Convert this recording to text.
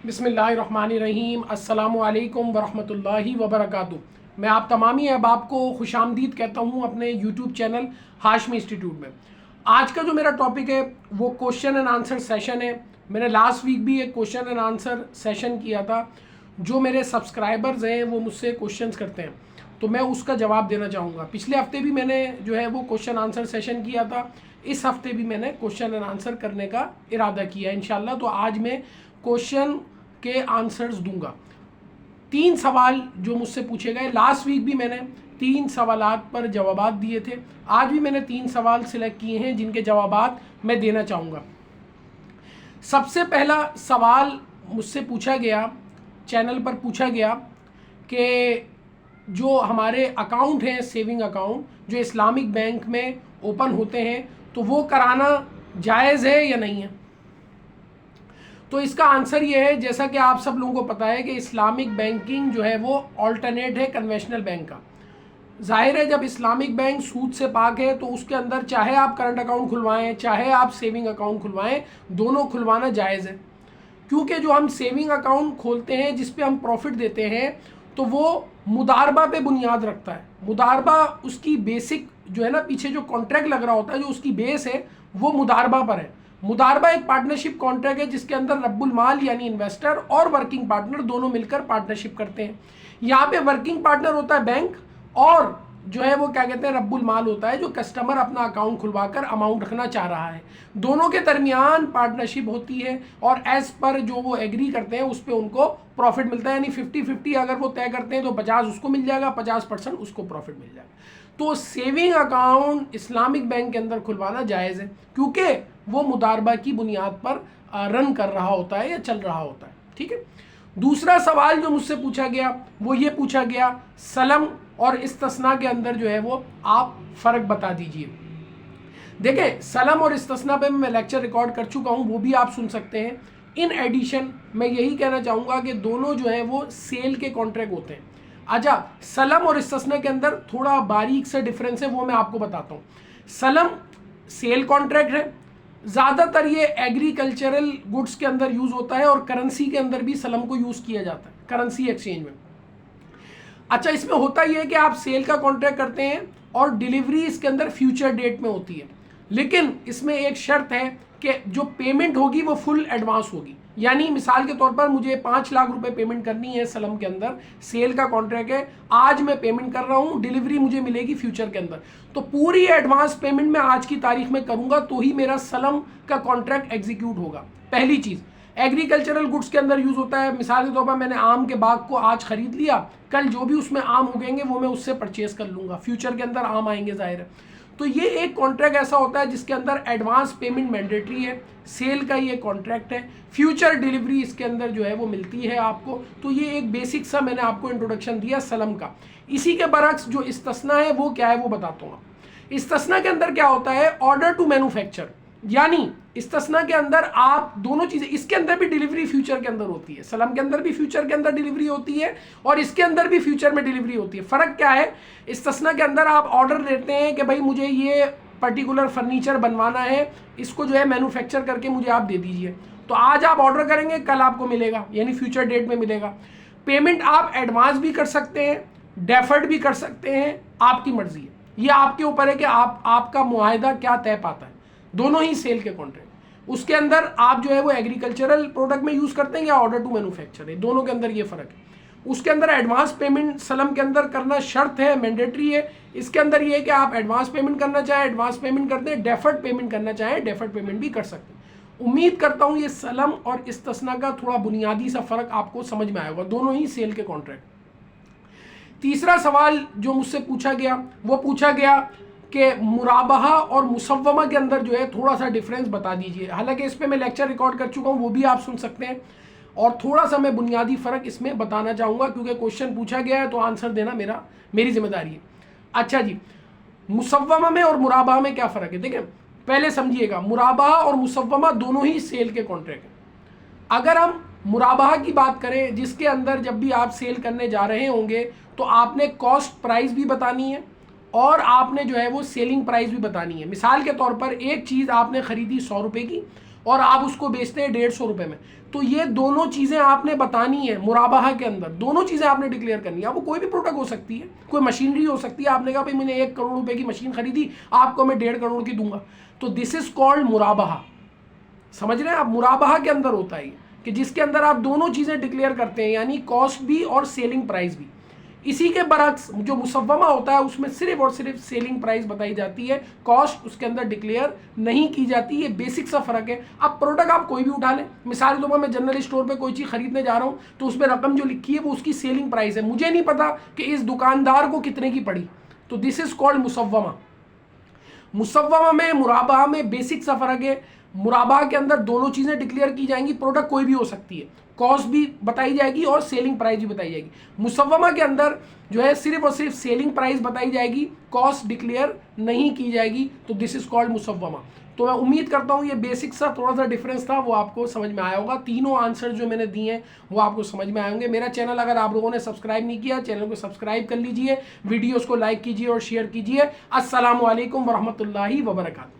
बिस्मिल्लाहिर्रहमानिर्रहीम अस्सलामुअलैकुम वरहमतुल्लाहि वबरकातुहू। मैं आप तमामी अहबाब को खुशामदीद कहता हूँ अपने यूट्यूब चैनल हाशमी इंस्टीट्यूट में। आज का जो मेरा टॉपिक है वो क्वेश्चन एंड आंसर सेशन है। मैंने लास्ट वीक भी एक क्वेश्चन एंड आंसर सेशन किया था। जो मेरे सब्सक्राइबर्स हैं वो मुझसे क्वेश्चंस करते हैं तो मैं उसका जवाब देना चाहूँगा। पिछले हफ्ते भी मैंने जो है वो क्वेश्चन आंसर सेशन किया था, इस हफ्ते भी मैंने क्वेश्चन एंड आंसर करने का इरादा किया है इंशाल्लाह। तो आज मैं क्वेश्चन के आंसर्स दूंगा। 3 सवाल जो मुझसे पूछे गए, लास्ट वीक भी मैंने 3 सवालात पर जवाबात दिए थे। आज भी मैंने 3 सवाल सिलेक्ट किए हैं जिनके जवाबात मैं देना चाहूँगा। सबसे पहला सवाल मुझसे पूछा गया, चैनल पर पूछा गया कि जो हमारे अकाउंट हैं, सेविंग अकाउंट जो इस्लामिक बैंक में ओपन होते हैं, तो वो कराना जायज़ है या नहीं है। तो इसका आंसर ये है, जैसा कि आप सब लोगों को पता है कि इस्लामिक बैंकिंग जो है वो ऑल्टरनेट है कन्वेंशनल बैंक का। जाहिर है जब इस्लामिक बैंक सूद से पाक है तो उसके अंदर चाहे आप करंट अकाउंट खुलवाएं चाहे आप सेविंग अकाउंट खुलवाएं, दोनों खुलवाना जायज़ है। क्योंकि जो हम सेविंग अकाउंट खोलते हैं जिस पे हम प्रॉफिट देते हैं तो वो मुदारबा पे बुनियाद रखता है। मुदारबा उसकी बेसिक जो है ना, पीछे जो कॉन्ट्रैक्ट लग रहा होता है, जो उसकी बेस है वो मुदारबा पर है। मुदारबा एक पार्टनरशिप कॉन्ट्रैक्ट है जिसके अंदर रब्बुल माल यानी इन्वेस्टर और वर्किंग पार्टनर दोनों मिलकर पार्टनरशिप करते हैं। यहाँ पे वर्किंग पार्टनर होता है बैंक, और जो है वो क्या कहते हैं रब्बुल माल होता है जो कस्टमर अपना अकाउंट खुलवाकर अमाउंट रखना चाह रहा है। दोनों के दरमियान पार्टनरशिप होती है और एज पर जो वो एग्री करते हैं उस पर उनको प्रॉफिट मिलता है। यानी 50-50 अगर वो तय करते हैं तो 50 उसको मिल जाएगा, 50% उसको प्रॉफिट मिल जाएगा। तो सेविंग अकाउंट इस्लामिक बैंक के अंदर खुलवाना जायज़ है क्योंकि वो मुदारबा की बुनियाद पर रन कर रहा होता है या चल रहा होता है। ठीक है। दूसरा सवाल जो मुझसे पूछा गया वो ये पूछा गया, सलम और इस्तिस्ना के अंदर जो है वो आप फ़र्क बता दीजिए। देखें, सलम और इस्तिस्ना पे मैं लेक्चर रिकॉर्ड कर चुका हूँ, वो भी आप सुन सकते हैं। इन एडिशन मैं यही कहना चाहूँगा कि दोनों जो है वो सेल के कॉन्ट्रैक्ट होते हैं। अच्छा, सलम और इस्तिस्ना के अंदर थोड़ा बारीक सा डिफरेंस है, वो मैं आपको बताता हूँ। सलम सेल कॉन्ट्रैक्ट है, ज़्यादातर ये एग्रीकल्चरल गुड्स के अंदर यूज़ होता है और करेंसी के अंदर भी सलम को यूज़ किया जाता है, करेंसी एक्सचेंज में। अच्छा, इसमें होता यह है कि आप सेल का कॉन्ट्रैक्ट करते हैं और डिलीवरी इसके अंदर फ्यूचर डेट में होती है, लेकिन इसमें एक शर्त है कि जो पेमेंट होगी वो फुल एडवांस होगी। यानी मिसाल के तौर पर मुझे 5 लाख रुपए पेमेंट करनी है सलम के अंदर, सेल का कॉन्ट्रैक्ट है, आज मैं पेमेंट कर रहा हूँ, डिलीवरी मुझे मिलेगी फ्यूचर के अंदर, तो पूरी एडवांस पेमेंट मैं आज की तारीख में करूँगा तो ही मेरा सलम का कॉन्ट्रैक्ट एग्जीक्यूट होगा। पहली चीज़। एग्रीकल्चरल गुड्स के अंदर यूज़ होता है, मिसाल के तौर पर मैंने आम के बाग को आज ख़रीद लिया, कल जो भी उसमें आम उगेंगे वो मैं उससे परचेज़ कर लूँगा, फ्यूचर के अंदर आम आएंगे ज़ाहिर है। तो ये एक कॉन्ट्रैक्ट ऐसा होता है जिसके अंदर एडवांस पेमेंट मैंडेटरी है, सेल का ये कॉन्ट्रैक्ट है, फ्यूचर डिलीवरी इसके अंदर जो है वो मिलती है आपको। तो ये एक बेसिक सा मैंने आपको इंट्रोडक्शन दिया सलम का। इसी के बरक्स जो इस्तिस्ना है वो क्या है वो बताता हूँ। इस्तिस्ना के अंदर क्या होता है, ऑर्डर टू मैन्युफैक्चर, यानी इस्तिस्ना के अंदर आप दोनों चीज़ें, इसके अंदर भी डिलीवरी फ्यूचर के अंदर होती है, सलम के अंदर भी फ्यूचर के अंदर डिलीवरी होती है और इसके अंदर भी फ्यूचर में डिलीवरी होती है। फ़र्क क्या है, इस्तिस्ना के अंदर आप ऑर्डर देते हैं कि भाई मुझे ये पर्टिकुलर फर्नीचर बनवाना है, इसको जो है मैन्युफैक्चर करके मुझे आप दे दीजिए, तो आज आप ऑर्डर करेंगे कल आपको मिलेगा, यानी फ्यूचर डेट में मिलेगा। पेमेंट आप एडवांस भी कर सकते हैं, डेफर्ड भी कर सकते हैं, आपकी मर्जी है, ये आपके ऊपर है कि आपका मुआहिदा क्या तय पाता है। दोनों ही सेल के कॉन्ट्रैक्ट, उसके अंदर आप जो है वो एग्रीकल्चरल प्रोडक्ट में यूज़ करते हैं या ऑर्डर टू मैन्युफैक्चर है, दोनों के अंदर ये फ़र्क है। उसके अंदर एडवांस पेमेंट सलम के अंदर करना शर्त है, मैंडेटरी है। इसके अंदर ये है कि आप एडवांस पेमेंट करना चाहें एडवांस पेमेंट करते हैं, डेफर्ड पेमेंट करना चाहें डेफर्ड पेमेंट भी कर सकते हैं। उम्मीद करता हूँ ये सलम और इस्तिस्ना का थोड़ा बुनियादी सा फ़र्क आपको समझ में आया होगा, दोनों ही सेल के कॉन्ट्रैक्ट। तीसरा सवाल जो मुझसे पूछा गया वो पूछा गया कि मुराबहा और मुसव्वमा के अंदर जो है थोड़ा सा डिफरेंस बता दीजिए। हालांकि इस पे मैं लेक्चर रिकॉर्ड कर चुका हूँ, वो भी आप सुन सकते हैं, और थोड़ा सा मैं बुनियादी फ़र्क इसमें बताना चाहूँगा क्योंकि क्वेश्चन पूछा गया है तो आंसर देना मेरी जिम्मेदारी है। अच्छा जी, मुसव्वमा में और मुराबहा में क्या फ़र्क है, देखें पहले समझिएगा, मुराबहा और मुसव्वमा दोनों ही सेल के कॉन्ट्रैक्ट हैं। अगर हम मुराबहा की बात करें, जिसके अंदर जब भी आप सेल करने जा रहे होंगे तो आपने कॉस्ट प्राइस भी बतानी है और आपने जो है वो सेलिंग प्राइस भी बतानी है। मिसाल के तौर पर एक चीज़ आपने ख़रीदी 100 रुपये की और आप उसको बेचते हैं 150 रुपये में, तो ये दोनों चीज़ें आपने बतानी है मुराबाहा के अंदर, दोनों चीज़ें आपने डिक्लेयर करनी है। वो कोई भी प्रोडक्ट हो सकती है, कोई मशीनरी हो सकती है, आपने कहा भाई मैंने 1 करोड़ रुपए की मशीन खरीदी, आपको मैं 1.5 करोड़ की दूंगा, तो दिस इज कॉल्ड मुराबाहा। समझ रहे हैं आप? मुराबाहा के अंदर होता है कि जिसके अंदर आप दोनों चीज़ें डिक्लेयर करते हैं, यानी कॉस्ट भी और सेलिंग प्राइस भी। इसी के बरक्स जो मुसव्वमा होता है उसमें सिर्फ और सिर्फ सेलिंग प्राइस बताई जाती है, कॉस्ट उसके अंदर डिक्लेयर नहीं की जाती। ये बेसिक सा फर्क है। अब प्रोडक्ट आप कोई भी उठा लें, मिसाल के तौर पर मैं जनरल स्टोर पे कोई चीज़ खरीदने जा रहा हूँ तो उसमें रकम जो लिखी है वो उसकी सेलिंग प्राइस है, मुझे नहीं पता कि इस दुकानदार को कितने की पड़ी, तो दिस इज कॉल्ड मुसव्वमा। मुसव्वमा में मुराबाहा में बेसिक सा फर्क है। मुराबाहा के अंदर दोनों चीज़ें डिक्लेयर की जाएंगी, प्रोडक्ट कोई भी हो सकती है, कॉस्ट भी बताई जाएगी और सेलिंग प्राइस भी बताई जाएगी। मुसव्वमा के अंदर जो है सिर्फ और सिर्फ सेलिंग प्राइस बताई जाएगी, कॉस्ट डिक्लेयर नहीं की जाएगी, तो दिस इज कॉल्ड मुसव्वमा। तो मैं उम्मीद करता हूँ ये बेसिक सा थोड़ा सा डिफरेंस था वो आपको समझ में आया होगा। तीनों आंसर जो मैंने दिए हैं वो आपको समझ में आए होंगे। मेरा चैनल अगर आप लोगों ने सब्सक्राइब नहीं किया, चैनल को सब्सक्राइब कर लीजिए, वीडियोस को लाइक कीजिए और शेयर कीजिए। अस्सलामु अलैकुम वरहमतुल्लाहि वबरकातुहू।